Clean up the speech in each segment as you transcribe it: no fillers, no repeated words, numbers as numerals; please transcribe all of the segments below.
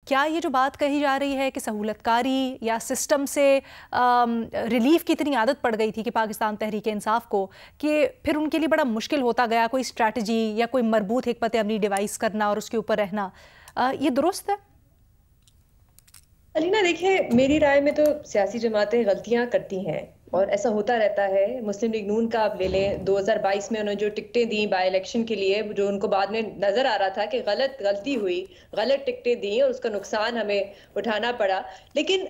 کیا یہ جو بات کہی جا رہی ہے کہ سہولت کاری یا سسٹم سے ریلیف کی اتنی عادت پڑ گئی تھی کہ پاکستان تحریک انصاف کو کہ پھر ان کے لیے بڑا مشکل ہوتا گیا کوئی اسٹریٹجی یا کوئی مربوط حکمت عملی ڈیوائس کرنا اور اس کے اوپر رہنا، یہ درست ہے؟ علینا دیکھیں، میری رائے میں تو سیاسی جماعتیں غلطیاں کرتی ہیں اور ایسا ہوتا رہتا ہے۔ مسلم لیگ نون کا آپ لے لیں، 2022 میں انہوں نے جو ٹکٹیں دیں بائی الیکشن کے لیے، جو ان کو بعد میں نظر آ رہا تھا کہ غلطی ہوئی، غلط ٹکٹیں دیں اور اس کا نقصان ہمیں اٹھانا پڑا، لیکن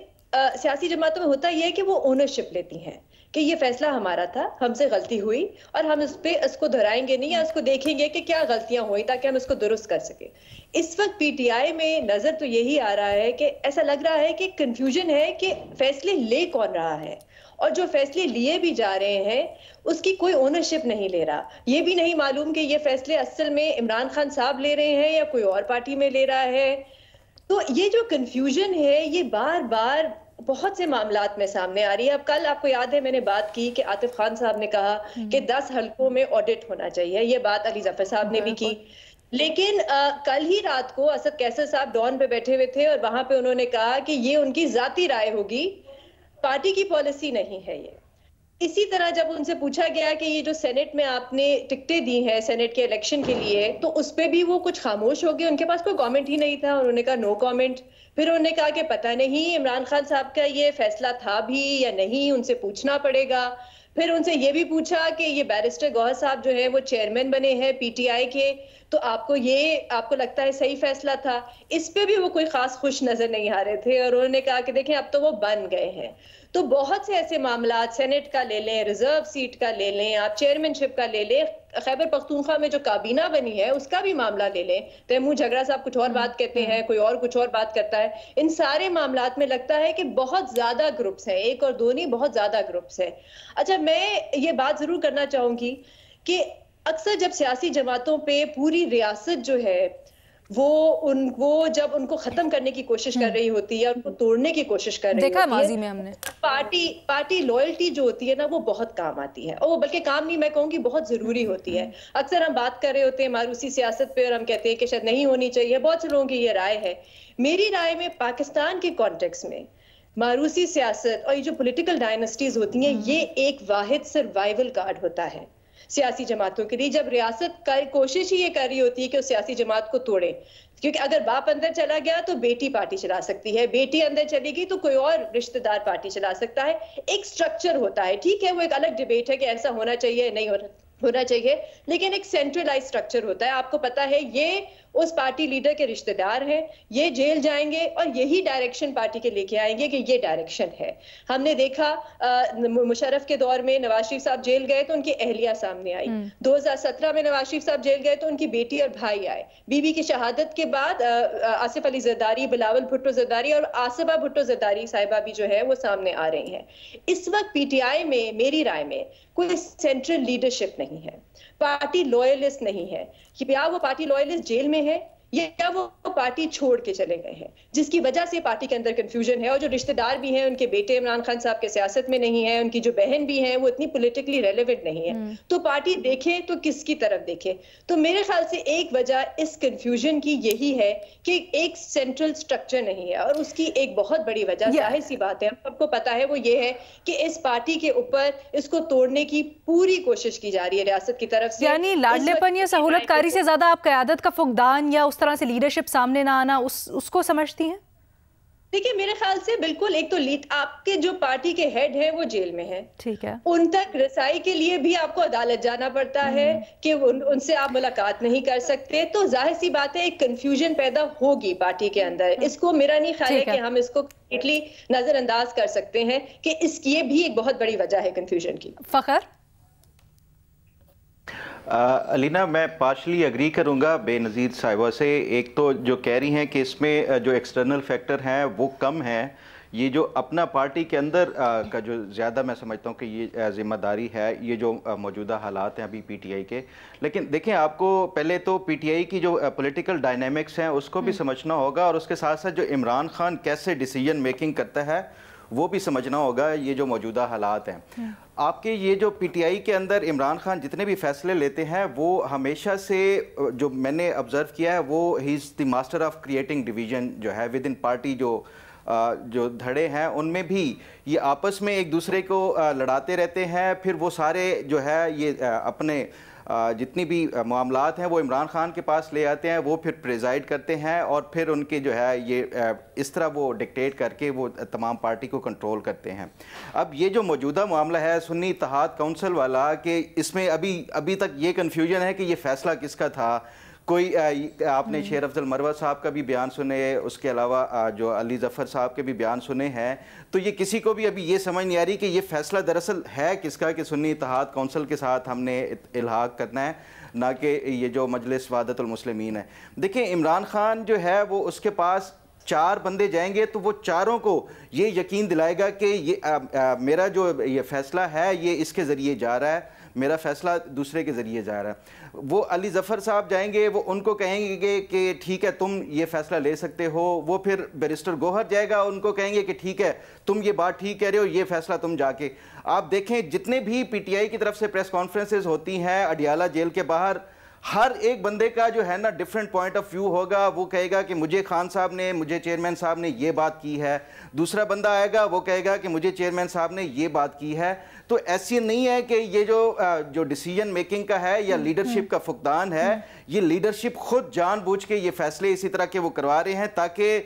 سیاسی جماعتوں میں ہوتا یہ ہے کہ وہ اونرشپ لیتی ہیں کہ یہ فیصلہ ہمارا تھا، ہم سے غلطی ہوئی اور ہم اس کو دہرائیں گے نہیں یا اس کو دیکھیں گے کہ کیا غلطیاں ہوئی تاکہ ہم اس کو درست کر سکیں۔ اس وقت پی ٹی آئی میں نظر تو یہی آ رہا ہے کہ ایسا لگ رہا ہے کہ کنفیوژن ہے کہ فیصلے لے کون رہا ہے، اور جو فیصلے لیے بھی جا رہے ہیں اس کی کوئی اونرشپ نہیں لے رہا۔ یہ بھی نہیں معلوم کہ یہ فیصلے اصل میں عمران خان صاحب لے رہے ہیں یا کوئی اور پارٹی میں لے رہا ہے۔ تو یہ جو کنفیوژن ہے یہ بار بار بہت سے معاملات میں سامنے آ رہی ہے۔ اب کل آپ کو یاد ہے میں نے بات کی کہ عاطف خان صاحب نے کہا کہ 10 حلقوں میں آڈٹ ہونا چاہیے، یہ بات علی ظفر صاحب نے بھی کی، لیکن کل ہی رات کو اسد کیسر صاحب ڈان پہ بیٹھے ہوئے تھے اور وہاں پہ انہوں نے کہا کہ یہ ان کی ذاتی رائے ہوگی، پارٹی کی پالیسی نہیں ہے یہ۔ اسی طرح جب ان سے پوچھا گیا کہ یہ جو سینٹ میں آپ نے ٹکٹیں دی ہیں سینٹ کے الیکشن کے لیے، تو اس پہ بھی وہ کچھ خاموش ہو گئے، ان کے پاس کوئی کامنٹ ہی نہیں تھا، انہوں نے کہا نو کامنٹ۔ پھر انہوں نے کہا کہ پتہ نہیں عمران خان صاحب کا یہ فیصلہ تھا بھی یا نہیں، ان سے پوچھنا پڑے گا۔ پھر ان سے یہ بھی پوچھا کہ یہ بیرسٹر گوہر صاحب جو ہے وہ چیئرمین بنے ہیں پی ٹی آئی کے، تو آپ کو لگتا ہے صحیح فیصلہ تھا؟ اس پہ بھی وہ کوئی خاص خوش نظر نہیں آ رہے تھے، اور انہوں نے کہا کہ دیکھیں اب تو وہ بن گئے ہیں۔ تو بہت سے ایسے معاملات، سینٹ کا لے لیں، ریزرو سیٹ کا لے لیں، آپ چیئرمین شپ کا لے لیں، خیبر پختونخوا میں جو کابینہ بنی ہے اس کا بھی معاملہ لے لیں، تیمور جھگڑا صاحب کچھ اور بات کہتے ہیں، کوئی اور کچھ اور بات کرتا ہے۔ ان سارے معاملات میں لگتا ہے کہ بہت زیادہ گروپس ہیں، ایک اور دو نہیں، بہت زیادہ گروپس ہیں۔ اچھا، میں یہ بات ضرور کرنا چاہوں گی کہ اکثر جب سیاسی جماعتوں پہ پوری ریاست جو ہے وہ جب ان کو ختم کرنے کی کوشش کر رہی ہوتی ہے، ان کو توڑنے کی کوشش کر رہی دیکھا ہوتی ماضی ہے، میں ہم نے پارٹی لائلٹی جو ہوتی ہے نا وہ بہت کام آتی ہے، اور وہ بلکہ کام نہیں، میں کہوں گی بہت ضروری ہوتی ہے۔ اکثر ہم بات کر رہے ہوتے ہیں ماروثی سیاست پہ اور ہم کہتے ہیں کہ شاید نہیں ہونی چاہیے، بہت سے لوگوں کی یہ رائے ہے۔ میری رائے میں پاکستان کے کانٹیکس میں ماروثی سیاست اور یہ جو پولیٹیکل ڈائنسٹیز ہوتی ہیں یہ ایک واحد سروائیول کارڈ ہوتا ہے سیاسی جماعتوں کے لیے، جب ریاست کوشش ہی یہ کر رہی ہوتی ہے کہ اس سیاسی جماعت کو توڑے، کیونکہ اگر باپ اندر چلا گیا تو بیٹی پارٹی چلا سکتی ہے، بیٹی اندر چلی گئی تو کوئی اور رشتہ دار پارٹی چلا سکتا ہے۔ ایک سٹرکچر ہوتا ہے، ٹھیک ہے وہ ایک الگ ڈیبیٹ ہے کہ ایسا ہونا چاہیے نہیں ہونا چاہیے، لیکن ایک سینٹرلائز سٹرکچر ہوتا ہے۔ آپ کو پتا ہے یہ اس پارٹی لیڈر کے رشتہ دار ہیں، یہ جیل جائیں گے اور یہی ڈائریکشن پارٹی کے لے کے آئیں گے کہ یہ ڈائریکشن ہے۔ ہم نے دیکھا مشرف کے دور میں نواز شریف صاحب جیل گئے تو ان کی اہلیہ سامنے آئی، 2017 میں نواز شریف صاحب جیل گئے تو ان کی بیٹی اور بھائی آئے، بی بی کی شہادت کے بعد آصف علی زرداری، بلاول بھٹو زرداری اور آصفہ بھٹو زرداری صاحبہ بھی جو ہے وہ سامنے آ رہی ہیں۔ اس وقت پی ٹی آئی میں میری رائے میں کوئی سینٹرل لیڈرشپ نہیں ہے، پارٹی لوئلسٹ نہیں ہے، یا وہ پارٹی لوئلسٹ جیل میں ہے یا وہ پارٹی چھوڑ کے چلے گئے ہیں، جس کی وجہ سے پارٹی کے اندر کنفیوژن ہے، اور جو رشتہ دار بھی ہیں ان کے بیٹے عمران خان صاحب کے سیاست میں نہیں ہیں، ان کی جو بہن بھی ہیں وہ اتنی پولیٹیکلی ریلیونٹ نہیں ہے، تو پارٹی دیکھے تو کس کی طرف دیکھے؟ تو میرے خیال سے ایک وجہ اس کنفیوژن کی یہی ہے کہ ایک سینٹرل سٹرکچر نہیں ہے، اور اس کی ایک بہت بڑی وجہ ظاہر سی بات ہے، ہم سب کو پتا ہے، وہ یہ ہے کہ اس پارٹی کے اوپر اس کو توڑنے کی پوری کوشش کی جا رہی ہے ریاست کی طرف سے۔ یعنی لاڈلے پن یا سہولت کاری سے زیادہ آپ قیادت کا فقدان یا اس طرح سے لیڈرشپ سامنے نہ آنا اس کو سمجھتی ہیں؟ دیکھیں میرے خیال سے بالکل، ایک تو آپ کے جو پارٹی کے ہیڈ ہیں وہ جیل میں ہیں، ٹھیک ہے، ان تک رسائی کے لیے بھی آپ کو عدالت جانا پڑتا ہے کہ ان سے آپ ملاقات نہیں کر سکتے، تو ظاہر سی بات ہے ایک کنفیوژن پیدا ہوگی پارٹی کے اندر۔ اس کو میرا نہیں خیال ہے کہ ہم اس کو کمپلیٹلی نظر انداز کر سکتے ہیں کہ اس کی بھی ایک بہت بڑی وجہ ہے کنفیوژن کی۔ فخر؟ علینا، میں پارشلی اگری کروں گا بے نظیر صاحبہ سے۔ ایک تو جو کہہ رہی ہیں کہ اس میں جو ایکسٹرنل فیکٹر ہیں وہ کم ہیں، یہ جو اپنا پارٹی کے اندر کا جو زیادہ میں سمجھتا ہوں کہ یہ ذمہ داری ہے، یہ جو موجودہ حالات ہیں ابھی پی ٹی آئی کے۔ لیکن دیکھیں، آپ کو پہلے تو پی ٹی آئی کی جو پولیٹیکل ڈائنامکس ہیں اس کو بھی سمجھنا ہوگا، اور اس کے ساتھ ساتھ جو عمران خان کیسے ڈیسیجن میکنگ کرتا ہے وہ بھی سمجھنا ہوگا، یہ جو موجودہ حالات ہیں۔ آپ کے یہ جو پی ٹی آئی کے اندر عمران خان جتنے بھی فیصلے لیتے ہیں وہ ہمیشہ سے جو میں نے آبزرو کیا ہے وہ ہی از دی ماسٹر آف کریٹنگ ڈویژن جو ہے ود ان پارٹی. جو دھڑے ہیں ان میں بھی یہ آپس میں ایک دوسرے کو لڑاتے رہتے ہیں. پھر وہ سارے جو ہے یہ اپنے جتنی بھی معاملات ہیں وہ عمران خان کے پاس لے آتے ہیں, وہ پھر پریزائڈ کرتے ہیں اور پھر ان کے جو ہے یہ اس طرح وہ ڈکٹیٹ کر کے وہ تمام پارٹی کو کنٹرول کرتے ہیں. اب یہ جو موجودہ معاملہ ہے سنی اتحاد کونسل والا, کہ اس میں ابھی تک یہ کنفیوژن ہے کہ یہ فیصلہ کس کا تھا. کوئی آپ نے شیر افضل مروت صاحب کا بھی بیان سنے, اس کے علاوہ جو علی ظفر صاحب کے بھی بیان سنے ہیں, تو یہ کسی کو بھی ابھی یہ سمجھ نہیں آ رہی کہ یہ فیصلہ دراصل ہے کس کا, کہ سنی اتحاد کونسل کے ساتھ ہم نے الحاق کرنا ہے نہ کہ یہ جو مجلس وحدت المسلمین ہے. دیکھیں عمران خان جو ہے وہ اس کے پاس 4 بندے جائیں گے تو وہ چاروں کو یہ یقین دلائے گا کہ یہ میرا جو یہ فیصلہ ہے یہ اس کے ذریعے جا رہا ہے, میرا فیصلہ دوسرے کے ذریعے جا رہا ہے. وہ علی ظفر صاحب جائیں گے, وہ ان کو کہیں گے کہ ٹھیک ہے تم یہ فیصلہ لے سکتے ہو. وہ پھر بیرسٹر گوہر جائے گا, ان کو کہیں گے کہ ٹھیک ہے تم یہ بات ٹھیک کہہ رہے ہو, یہ فیصلہ تم جا کے. آپ دیکھیں جتنے بھی پی ٹی آئی کی طرف سے پریس کانفرنسز ہوتی ہیں اڈیالہ جیل کے باہر, ہر ایک بندے کا جو ہے نا ڈیفرنٹ پوائنٹ آف ویو ہوگا. وہ کہے گا کہ مجھے خان صاحب نے, مجھے چیئرمین صاحب نے یہ بات کی ہے. دوسرا بندہ آئے گا وہ کہے گا کہ مجھے چیئرمین صاحب نے یہ بات کی ہے. تو ایسی نہیں ہے کہ یہ جو ڈیسیجن میکنگ کا ہے یا لیڈرشپ کا فقدان ہے, یہ لیڈرشپ خود جان بوجھ کے یہ فیصلے اسی طرح کے وہ کروا رہے ہیں تاکہ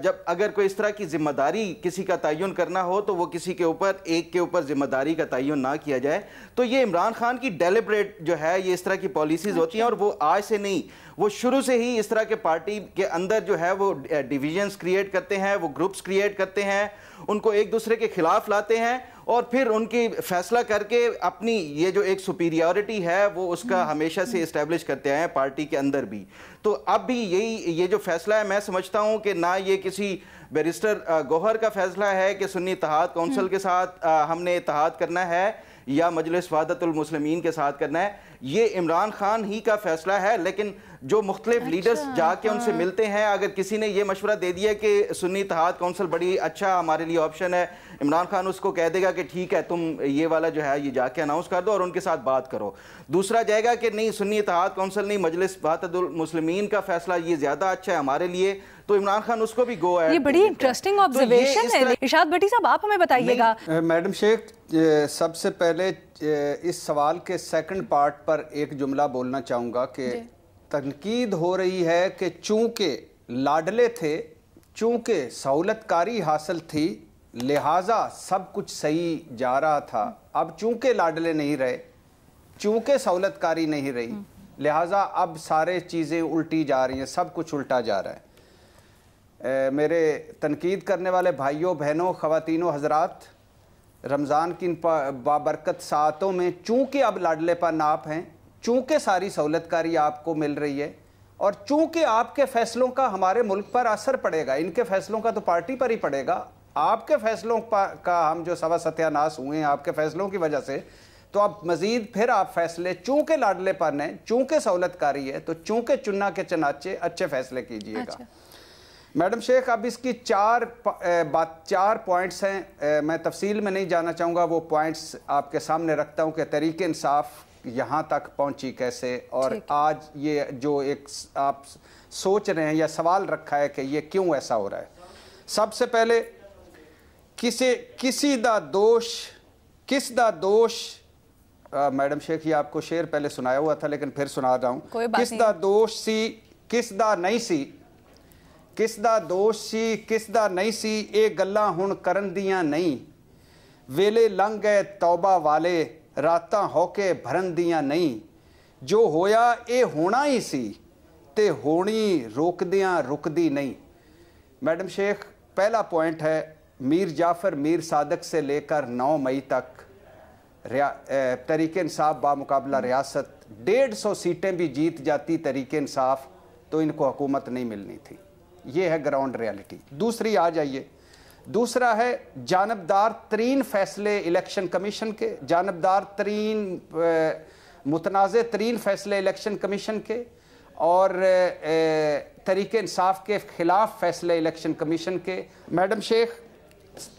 جب اگر کوئی اس طرح کی ذمہ داری کسی کا تعین کرنا ہو تو وہ کسی کے اوپر ایک کے اوپر ذمہ داری کا تعین نہ کیا جائے. تو یہ عمران خان کی ڈیلیبریٹ جو ہے یہ اس طرح کی پالیسیز ہوتی ہیں, اور وہ آج سے نہیں, وہ شروع سے ہی اس طرح کے پارٹی کے اندر جو ہے وہ ڈیویژنز کریٹ کرتے ہیں, وہ گروپس کریٹ کرتے ہیں, ان کو ایک دوسرے کے خلاف لاتے ہیں اور پھر ان کی فیصلہ کر کے اپنی یہ جو ایک سپیریورٹی ہے وہ اس کا ہمیشہ سے اسٹیبلش کرتے ہیں پارٹی کے اندر بھی. تو اب بھی یہ جو فیصلہ ہے میں سمجھتا ہوں کہ نہ یہ کسی بیرسٹر گوہر کا فیصلہ ہے کہ سنی اتحاد کونسل کے ساتھ ہم نے اتحاد کرنا ہے یا مجلس وحدت المسلمین کے ساتھ کرنا ہے, یہ عمران خان ہی کا فیصلہ ہے. لیکن جو مختلف لیڈرز جا کے ان سے ملتے ہیں, اگر کسی نے یہ مشورہ دے دیا کہ سنی اتحاد کونسل بڑی اچھا ہمارے لیے آپشن ہے, عمران خان اس کو کہہ دے گا کہ ٹھیک ہے تم یہ والا جو ہے یہ جا کے اناؤنس کر دو اور ان کے ساتھ بات کرو. دوسرا جائے گا کہ نہیں سنی اتحاد کونسل نہیں, مجلس وحدت المسلمین کا فیصلہ یہ زیادہ اچھا ہے ہمارے لیے, تو عمران خان اس کو بھی گو ہے. یہ بڑی انٹرسٹنگ آبزرویشن ہے. ارشاد بھٹی صاحب آپ ہمیں بتائیے گا. میڈم شیخ, سب سے پہلے اس سوال کے سیکنڈ پارٹ پر ایک جملہ بولنا چاہوں گا کہ تنقید ہو رہی ہے کہ چونکہ لاڈلے تھے, چونکہ سہولت کاری حاصل تھی, لہٰذا سب کچھ صحیح جا رہا تھا. اب چونکہ لاڈلے نہیں رہے, چونکہ سہولت کاری نہیں رہی, لہٰذا اب سارے چیزیں الٹی جا رہی ہیں, سب کچھ الٹا جا رہا ہے. میرے تنقید کرنے والے بھائیوں بہنوں خواتین و حضرات, رمضان کی ان بابرکت ساعتوں میں چونکہ اب لاڈلے پر ناپ ہیں, چونکہ ساری سہولت کاری آپ کو مل رہی ہے, اور چونکہ آپ کے فیصلوں کا ہمارے ملک پر اثر پڑے گا, ان کے فیصلوں کا تو پارٹی پر ہی پڑے گا, آپ کے فیصلوں کا ہم جو سوا ستیہ ناس ہوئے ہیں آپ کے فیصلوں کی وجہ سے, تو اب مزید پھر آپ فیصلے چونکہ لاڈلے پر ہیں, چونکہ سہولت کاری ہے, تو چونکہ چننا کے چنانچے اچھے فیصلے کیجئے گا. میڈم شیخ, اب اس کی 4 پوائنٹس ہیں, میں تفصیل میں نہیں جانا چاہوں گا, وہ پوائنٹس آپ کے سامنے رکھتا ہوں کہ تحریک انصاف یہاں تک پہنچی کیسے, اور آج یہ جو ایک آپ سوچ رہے ہیں یا سوال رکھا ہے کہ یہ کیوں ایسا ہو رہا ہے. سب سے پہلے کسی دا دوش, کس دا دوش, میڈم شیخ یہ آپ کو شعر پہلے سنایا ہوا تھا لیکن پھر سنا رہا ہوں. کس دا دوش سی کس دا نہیں سی, کس دا دوش سی کس دا نہیں سی, اے گلاں ہن کرن دیاں نہیں, ویلے لنگ گئے توبہ والے راتاں ہو کے بھرن دیاں نہیں, جو ہویا اے ہونا ہی سی تے ہونی روک دیاں رک دی نہیں. میڈم شیخ, پہلا پوائنٹ ہے میر جعفر میر صادق سے لے کر 9 مئی تک تحریک انصاف بامقابلہ ریاست 150 سیٹیں بھی جیت جاتی تحریک انصاف تو ان کو حکومت نہیں ملنی تھی. یہ ہے گراؤنڈ ریالٹی. دوسری آ جائیے, دوسرا ہے جانبدار ترین فیصلے الیکشن کمیشن کے, جانبدار ترین متنازع ترین فیصلے الیکشن کمیشن کے, اور تحریک انصاف کے خلاف فیصلے الیکشن کمیشن کے. میڈم شیخ,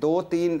2-3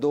2